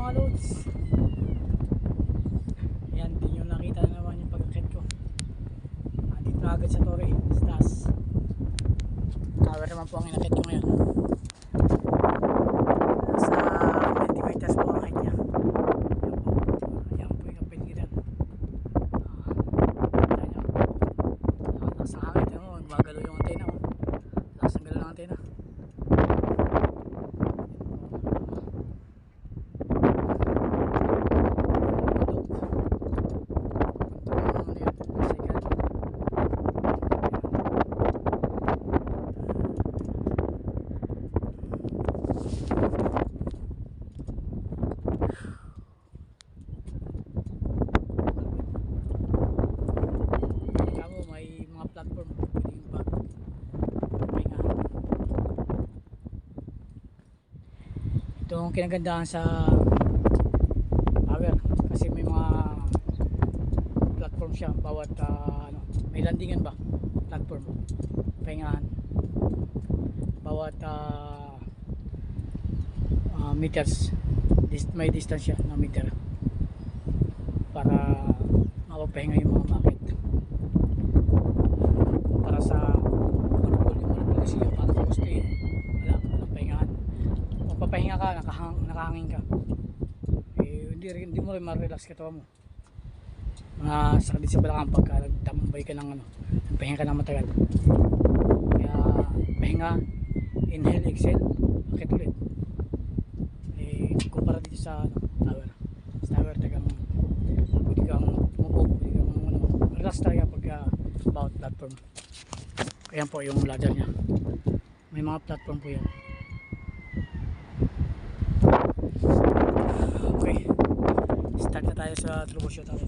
mga loads. Yan, din yung nakita na naman yung pag-akit ko. Andito na agad sa Torre, sa taas. Tower naman po ang inakit ko ngayon. Nasa 20 meters po ang height niya. Ayan po yung kapiligiran. Nasa hangin, magagalo yung antena. Lakas ang galo ng antena. Platform pwede yung pagpahinga. Ito ang kinagandahan sa tower kasi may mga platform siya bawat may landingan ba platform pahingahan bawat meters may distance siya na meter para mapapahinga yung mga makit. Para sa kasi yung para sa stay walang pahingahan. Kung papahinga ka nakahangin ka hindi mo rin ma-relax katawan mo, sakit sa balakang pagka nagtambay ka ng pahinga ka ng matagal. Kaya pahinga, inhale, exhale, akit ulit. Kumpara dito sa tower tagang pwede kang tumupog, pwede kang relax talaga pagka bawat platform. Ayan po yung ladder nya, may mga platform po yan. Okay, start na tayo sa troubleshoot natin.